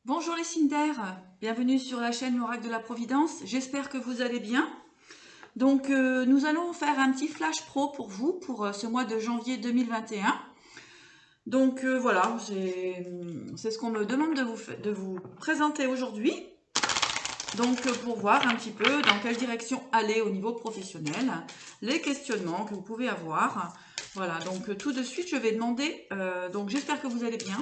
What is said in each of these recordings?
Bonjour les signes d'air, bienvenue sur la chaîne L'Oracle de la Providence, j'espère que vous allez bien. Donc nous allons faire un petit flash pro pour vous pour ce mois de janvier 2021. Donc voilà, c'est ce qu'on me demande de vous présenter aujourd'hui. Donc pour voir un petit peu dans quelle direction aller au niveau professionnel, les questionnements que vous pouvez avoir. Voilà, donc tout de suite je vais demander, donc j'espère que vous allez bien.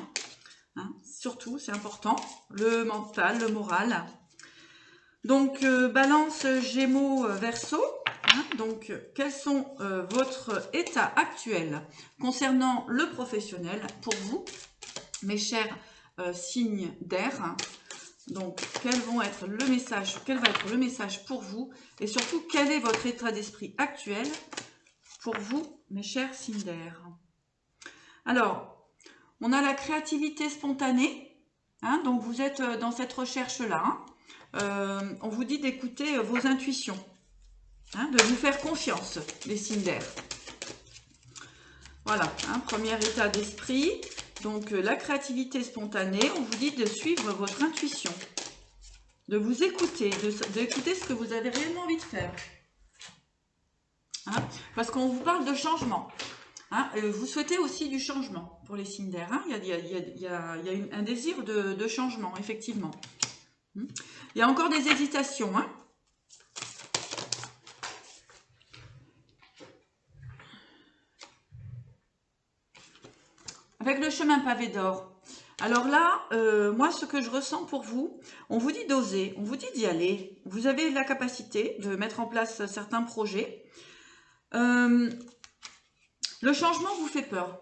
Hein, surtout, c'est important, le mental, le moral. Donc, balance, gémeaux, verseau. Hein, donc, quels sont votre état actuel concernant le professionnel pour vous, mes chers signes d'air? Donc, quel va être le message pour vous? Et surtout, quel est votre état d'esprit actuel pour vous, mes chers signes d'air? Alors, on a la créativité spontanée. Hein, donc vous êtes dans cette recherche-là. Hein. On vous dit d'écouter vos intuitions, hein, de vous faire confiance, les signes d'air. Voilà, hein, premier état d'esprit. Donc la créativité spontanée, on vous dit de suivre votre intuition, de vous écouter, d'écouter ce que vous avez réellement envie de faire. Hein, parce qu'on vous parle de changement. Hein, vous souhaitez aussi du changement pour les signes d'air. Hein. Il y a un désir de changement, effectivement. Il y a encore des hésitations. Hein. Avec le chemin pavé d'or. Alors là, moi, ce que je ressens pour vous, on vous dit d'oser, on vous dit d'y aller. Vous avez la capacité de mettre en place certains projets. Le changement vous fait peur.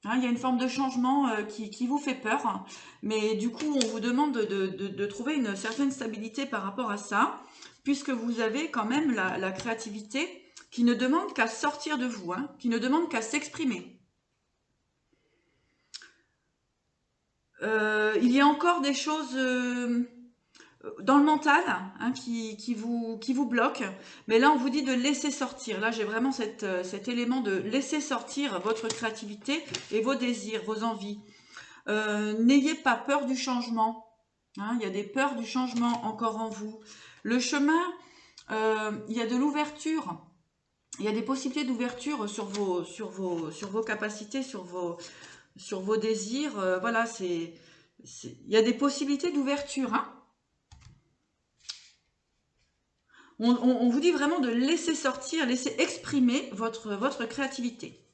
Hein, il y a une forme de changement qui vous fait peur. Mais du coup, on vous demande de trouver une certaine stabilité par rapport à ça, puisque vous avez quand même la créativité qui ne demande qu'à sortir de vous, hein, qui ne demande qu'à s'exprimer. Il y a encore des choses dans le mental hein, qui vous bloquent, mais là on vous dit de laisser sortir. Là j'ai vraiment cet élément de laisser sortir votre créativité et vos désirs, vos envies. N'ayez pas peur du changement. Hein, il y a des peurs du changement encore en vous. Le chemin, il y a de l'ouverture. Il y a des possibilités d'ouverture sur vos capacités, sur vos désirs. Voilà, il y a des possibilités d'ouverture. Hein. On vous dit vraiment de laisser sortir, laisser exprimer votre créativité.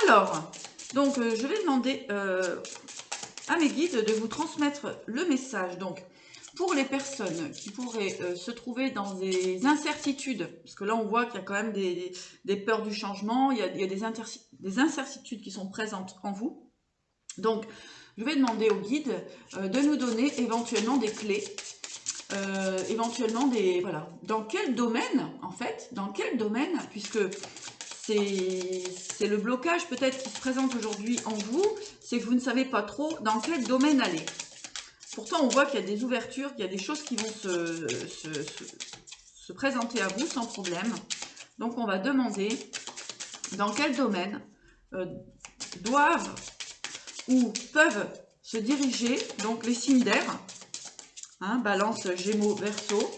Alors, donc je vais demander à mes guides de vous transmettre le message. Donc, pour les personnes qui pourraient se trouver dans des incertitudes, parce que là on voit qu'il y a quand même des peurs du changement, il y a des incertitudes qui sont présentes en vous. Donc, je vais demander aux guides de nous donner éventuellement des clés, éventuellement voilà, dans quel domaine, en fait, dans quel domaine, puisque c'est le blocage peut-être qui se présente aujourd'hui en vous, c'est que vous ne savez pas trop dans quel domaine aller. Pourtant, on voit qu'il y a des ouvertures, qu'il y a des choses qui vont se présenter à vous sans problème. Donc, on va demander dans quel domaine doivent ou peuvent se diriger donc les signes d'air, hein, Balance, Gémeaux, Verseau.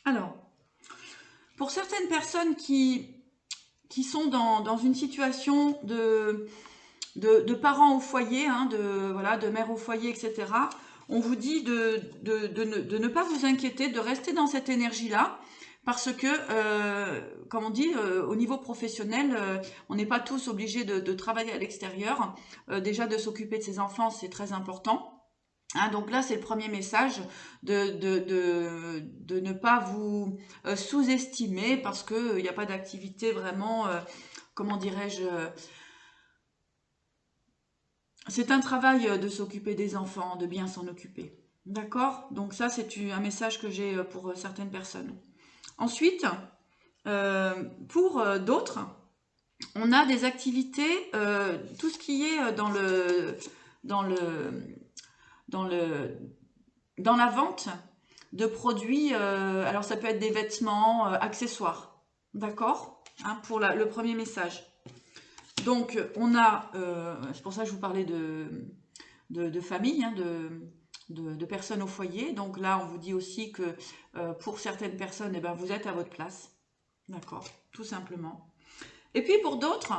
Alors, pour certaines personnes qui sont dans une situation de parents au foyer, hein, de mère au foyer, etc., on vous dit de ne pas vous inquiéter, de rester dans cette énergie-là, parce que, comme on dit, au niveau professionnel, on n'est pas tous obligés de travailler à l'extérieur. Déjà, de s'occuper de ses enfants, c'est très important. Hein, donc là, c'est le premier message de ne pas vous sous-estimer parce qu'il n'y a pas d'activité vraiment, comment dirais-je, c'est un travail de s'occuper des enfants, de bien s'en occuper. D'accord? Donc ça, c'est un message que j'ai pour certaines personnes. Ensuite, pour d'autres, on a des activités, tout ce qui est dans dans le, dans le, dans la vente de produits, alors ça peut être des vêtements, accessoires, d'accord, hein, pour le premier message. Donc on a, c'est pour ça que je vous parlais de famille, hein, de personnes au foyer. Donc là, on vous dit aussi que pour certaines personnes, eh ben, vous êtes à votre place, d'accord, tout simplement. Et puis pour d'autres,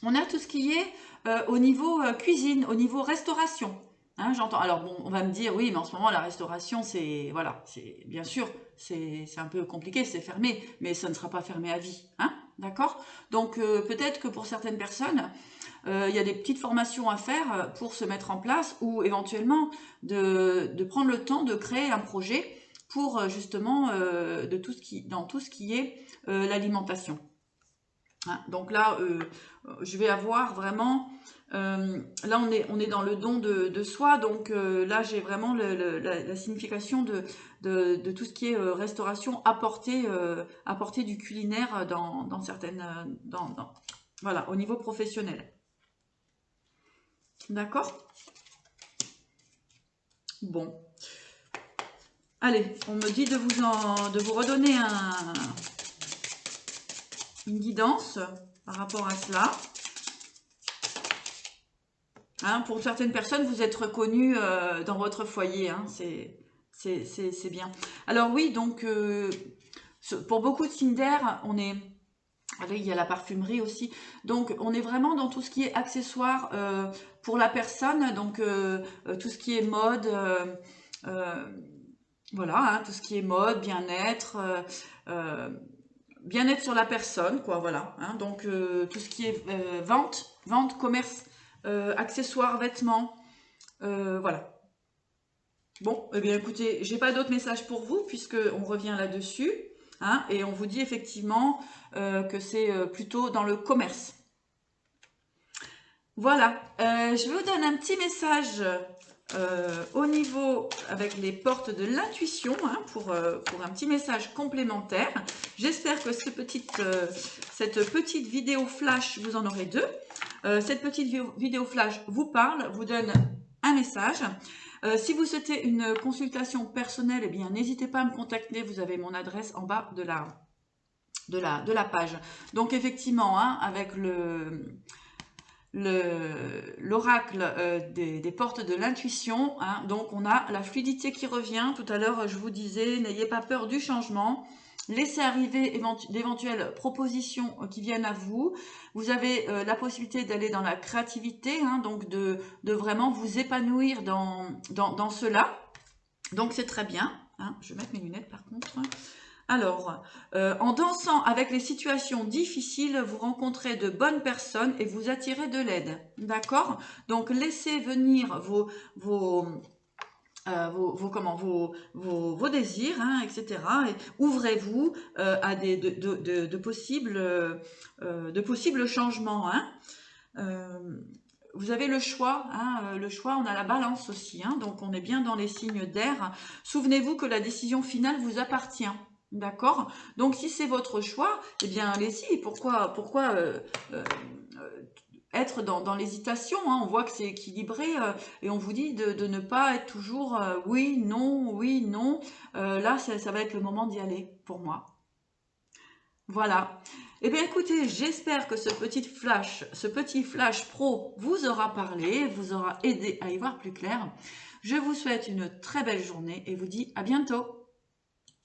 on a tout ce qui est au niveau cuisine, au niveau restauration. Hein, j'entends. Alors bon, on va me dire oui, mais en ce moment la restauration, c'est voilà, c'est bien sûr, c'est un peu compliqué, c'est fermé, mais ça ne sera pas fermé à vie, hein, d'accord. Donc peut-être que pour certaines personnes, il y a des petites formations à faire pour se mettre en place ou éventuellement de prendre le temps de créer un projet pour justement dans tout ce qui est l'alimentation. Hein, donc là, je vais avoir vraiment, là on est dans le don de soi, donc là j'ai vraiment la signification de tout ce qui est restauration, apporter du culinaire dans certaines, voilà, au niveau professionnel. D'accord? Bon. Allez, on me dit de vous redonner une guidance par rapport à cela. Hein, pour certaines personnes, vous êtes reconnus dans votre foyer. Hein, c'est bien. Alors oui, donc pour beaucoup de signes d'air, on est... Allez, il y a la parfumerie aussi. Donc on est vraiment dans tout ce qui est accessoires pour la personne. Donc tout ce qui est mode... voilà, hein, tout ce qui est mode, bien-être... bien-être sur la personne, quoi, voilà. Hein, donc tout ce qui est vente, commerce, accessoires, vêtements, voilà. Bon, eh bien écoutez, j'ai pas d'autres messages pour vous puisque on revient là-dessus, hein, et on vous dit effectivement que c'est plutôt dans le commerce. Voilà, je vous donne un petit message au niveau avec les portes de l'intuition, hein, pour un petit message complémentaire. J'espère que cette petite vidéo flash, vous en aurez deux. Cette petite vidéo flash vous parle, vous donne un message. Si vous souhaitez une consultation personnelle, eh bien n'hésitez pas à me contacter, vous avez mon adresse en bas de la page. Donc effectivement, hein, avec l'oracle des portes de l'intuition, hein, donc on a la fluidité qui revient. Tout à l'heure je vous disais, n'ayez pas peur du changement, laissez arriver d'éventuelles propositions qui viennent à vous. Vous avez la possibilité d'aller dans la créativité, hein, donc de vraiment vous épanouir dans cela, donc c'est très bien, hein. Je vais mettre mes lunettes par contre. Alors, en dansant avec les situations difficiles, vous rencontrez de bonnes personnes et vous attirez de l'aide. D'accord? Donc, laissez venir vos désirs, hein, etc. Et ouvrez-vous à de possibles changements. Hein. Vous avez le choix, hein, le choix, on a la balance aussi, hein, donc on est bien dans les signes d'air. Souvenez-vous que la décision finale vous appartient. D'accord? Donc si c'est votre choix, eh bien allez-y. Pourquoi être dans l'hésitation, hein? On voit que c'est équilibré et on vous dit de ne pas être toujours oui, non. Là, ça va être le moment d'y aller pour moi. Voilà. Eh bien écoutez, j'espère que ce petit flash pro vous aura parlé, vous aura aidé à y voir plus clair. Je vous souhaite une très belle journée et vous dis à bientôt.